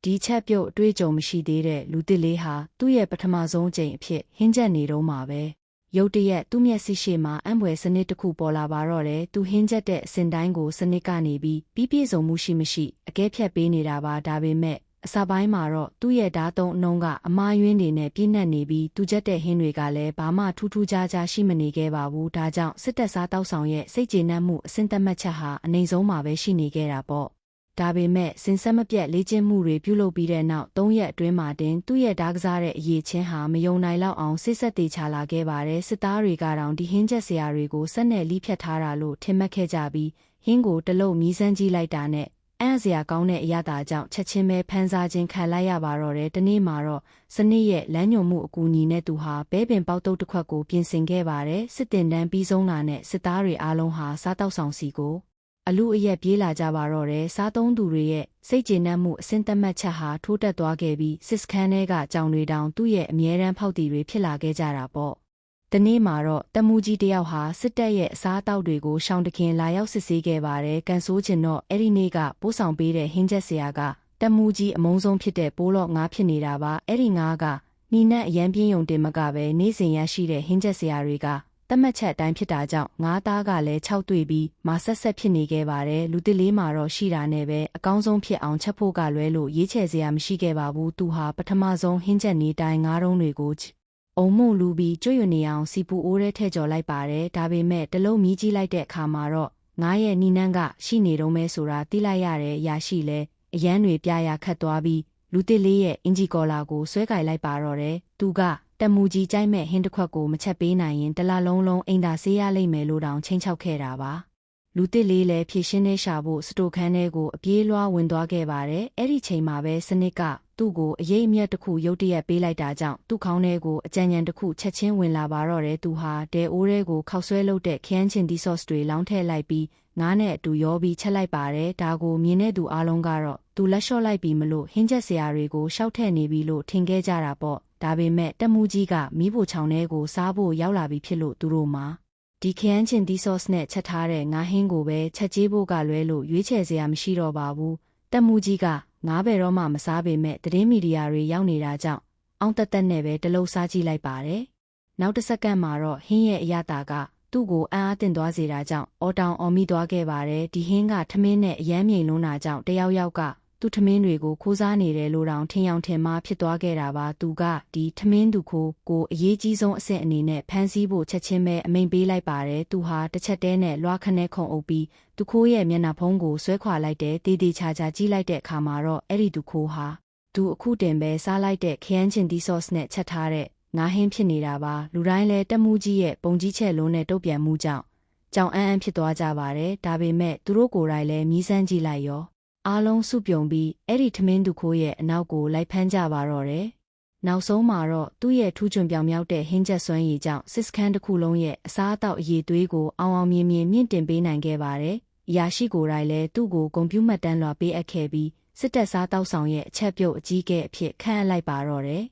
ဒီချက်ပြုတ်အတွေ့အကြုံမရှိသေးတဲ့လူသစ်လေးဟာသူ့ရဲ့ပထမဆုံးအကြိမ်အဖြစ်ဟင်းချက်နေတော့မှာပဲရုတ်တရက်သူ့မျက်စိရှေ့မှာအံ့ဖွယ်စနစ်တစ်ခုပေါ်လာပါတော့တယ်သူဟင်းချက်တဲ့အစဉ်တိုင်းကိုစနစ်ကနေပြီးပြည့်စုံမှုရှိမရှိအကဲဖြတ်ပေးနေတာပါဒါပေမဲ့အစပိုင်းမှာတော့သူ့ရဲ့ဓာတ်သုံးအနှုံးကအမားယွင်းတွေနဲ့ပြည့်နှက်နေပြီးသူချက်တဲ့ဟင်းတွေကလည်းဘာမှထူးထူးခြားခြားရှိမနေခဲ့ပါဘူးဒါကြောင့်စစ်တပ်စားတောက်ဆောင်ရဲ့စိတ်ကျေနပ်မှုအဆင့်သက်မှတ်ချက်ဟာအနေဆုံးမှာပဲရှိနေခဲ့တာပေါ့ဒါပေမဲ့စင်ဆက်မပြတ်လေ့ကျင့်မှုတွေပြုလုပ်ပြီးတဲ့နောက်3ရက်အတွင်းမှာတင်သူ့ရဲ့ဓာတ်ကစားတဲ့အရေးချင်းဟာမယုံနိုင်လောက်အောင်စစ်ဆက်သေးချလာခဲ့ပါတယ်စစ်သားတွေကတောင်ဒီဟင်းချက်ဆရာတွေကိုစက်နဲ့လိဖြတ်ထားတာလို့ထင်မှတ်ခဲ့ကြပြီးဟင်းကိုတလုံးမီးစမ်းကြည့်လိုက်တာနဲ့အံ့စရာကောင်းတဲ့အရာတာကြောင့်ချက်ချင်းပဲဖန်စားခြင်းခံလိုက်ရပါတော့တယ်တနေ့မှာတော့စနစ်ရဲ့လမ်းညွှန်မှုအကူအညီနဲ့သူဟာဘဲပင်ပေါက်တုတ်တစ်ခွက်ကိုပြင်ဆင်ခဲ့ပါတယ်စစ်တင်တန်းပြီးဆုံးတာနဲ့စစ်သားတွေအားလုံးဟာစားတောက်ဆောင်စီကိုအလူအရက်ပြေးလာကြပါတော့တယ်စားသုံးသူတွေရဲ့စိတ်ကျေနပ်မှုအဆင့်သက်မှတ်ချက်ဟာထိုးတက်သွားခဲ့ပြီးစစ်စခန်းထဲကကြောင်တွေတောင်သူ့ရဲ့အမြဲတမ်းဖောက်တီတွေဖြစ်လာခဲ့ကြတာပေါ့တနေ့မှာတော့တမူကြီးတယောက်ဟာစစ်တပ်ရဲ့အစားအသောက်တွေကိုရှောင်တခင်လာရောက်စစ်ဆေးခဲ့ပါတယ်ကန်ဆိုးချင်တော့အဲ့ဒီနေ့ကပိုးဆောင်ပေးတဲ့ဟင်းချက်ဆရာကတမူကြီးအမုန်းဆုံးဖြစ်တဲ့ပိုးလော့ငါးဖြစ်နေတာပါအဲ့ဒီငါးကနီနက်အရန်ပြင်းယုံတင်မကပဲနေ့စဉ်ရရှိတဲ့ဟင်းချက်ဆရာတွေကတတ်မှတ်ချက်အတိုင်းဖြစ်တာကြောင့်ငါးသားကလည်း6တွေ့ပြီးမာဆက်ဖြစ်နေခဲ့ပါတယ်လူတစ်လေးမှာတော့ရှိတာနဲ့ပဲအကောင်းဆုံးဖြစ်အောင်ချက်ဖို့ကလွဲလို့ရေးချယ်စရာမရှိခဲ့ပါဘူးသူဟာပထမဆုံးဟင်းချက်နေတိုင်းငါးတုံးတွေကိုအုံမှုလူပြီးကျွတ်ရွနေအောင်စီပူအိုးထဲထည့်ကြော်လိုက်ပါတယ်ဒါပေမဲ့တလုံးမြည်ကြည့်လိုက်တဲ့အခါမှာတော့ငါးရဲ့နီနန်းကရှိနေတော့မဲဆိုတာသိလိုက်ရတဲ့ရာရှိလဲအရန်တွေပြရာခတ်သွားပြီးလူတစ်လေးရဲ့အင်ဂျီကော်လာကိုဆွဲကြိုက်လိုက်ပါတော့တယ်သူကတမူကြီးကြိုက်မဲ့ဟင်းတစ်ခွက်ကိုမချက်ပေးနိုင်ရင်တလလုံးအိမ်သာဆေးရလိမ့်မယ်လို့တောင်ချိန်ချောက်ခဲ့တာပါလူတစ်လေးလည်းဖြည့်ရှင်းနေရှာဖို့စတိုခန်းထဲကိုအပြေးလွှားဝင်သွားခဲ့ပါတယ်အဲ့ဒီချိန်မှာပဲစနစ်ကသူ့ကိုအရေးအမြတ်တစ်ခုရုတ်တရက်ပေးလိုက်တာကြောင့်သူ့ခေါင်းထဲကိုအကြံဉာဏ်တစ်ခုချက်ချင်းဝင်လာပါတော့တယ်သူဟာဒဲအိုးထဲကိုခောက်ဆွဲလုပ်တဲ့ခရမ်းချင်ဒီဆော့စ်တွေလောင်းထည့်လိုက်ပြီးငါးနဲ့အတူရောပြီးချက်လိုက်ပါတယ်ဒါကိုမြင်တဲ့သူအားလုံးကတော့သူလက်လျှော့လိုက်ပြီးမလို့ဟင်းချက်ဆရာတွေကိုရှောက်ထည့်နေပြီလို့ထင်ခဲ့ကြတာပေါ့ဒါပေမဲ့တမူကြီးကမီးဖိုချောင်ထဲကိုစားဖို့ရောက်လာပြီဖြစ်လို့သူတို့မှာဒီခရမ်းချင်ဒီဆော့စ်နဲ့ချက်ထားတဲ့ငါးဟင်းကိုပဲချက်ကြေးဖို့ကလွဲလို့ရွေးချယ်စရာမရှိတော့ပါဘူးတမူကြီးကငါးဘယ်တော့မှမစားပေမဲ့သတင်းမီဒီယာတွေရောက်နေတာကြောင့်အောင်တက်နဲ့ပဲတလုံးစားကြည့်လိုက်ပါတယ်နောက်တစ်စက္ကန့်မှာတော့ဟင်းရဲ့အရသာကသူ့ကိုအံ့အားသင့်သွားစေတာကြောင့်အော်တောင်အော်မိသွားခဲ့ပါတယ်ဒီဟင်းကထမင်းနဲ့အရန်မြိန်လွန်းတာကြောင့်တယောက်ကသူ့ထမင်းတွေကိုခိုးစားနေတယ်လို့တောင်ထင်ယောင်ထင်မှားဖြစ်သွားခဲ့တာပါသူကဒီထမင်းသူခိုးကိုအရေးကြီးဆုံးအဆင့်အနေနဲ့ဖမ်းဆီးဖို့ချက်ချင်းပဲအမိန့်ပေးလိုက်ပါတယ်သူဟာတစ်ချက်တည်းနဲ့လွှားခနဲ့ခုံအုပ်ပြီးသူခိုးရဲ့မျက်နှာဖုံးကိုဆွဲခွာလိုက်တဲ့တေးသေးချာကြည့်လိုက်တဲ့အခါမှာတော့အဲ့ဒီသူခိုးဟာသူအခုတင်ပဲစားလိုက်တဲ့ခရမ်းချင်ဒီဆော့စ်နဲ့ချက်ထားတဲ့ငါးဟင်းဖြစ်နေတာပါလူတိုင်းလည်းတမူကြီးရဲ့ပုံကြီးချက်လုံးနဲ့တုတ်ပြန်မှုကြောင့်ကြောင်အံ့ဖြစ်သွားကြပါတယ်ဒါပေမဲ့သူတို့ကိုယ်တိုင်လည်းမြည်စမ်းကြည့်လိုက်ရောအားလုံးစုပြုံပြီးအဲ့ဒီထမင်းသူခိုးရဲ့အနောက်ကိုလိုက်ဖမ်းကြပါတော့တယ်နောက်ဆုံးမှာတော့သူ့ရဲ့ထူးချွန်ပြောင်မြောက်တဲ့ဟင်းချက်စွမ်းရည်ကြောင့်စစ်စခန်းတစ်ခုလုံးရဲ့အစားအသောက်အရည်အသွေးကိုအောင်မြင်မြင့်တင်ပေးနိုင်ခဲ့ပါတယ်အရာရှိကိုယ်တိုင်လည်းသူ့ကိုဂုဏ်ပြုမှတ်တမ်းလွှာပေးအပ်ခဲ့ပြီးစစ်တပ်စားတောက်ဆောင်ရဲ့အချက်ပြုတ်အကြီးအကဲအဖြစ်ခန့်အပ်လိုက်ပါတော့တယ်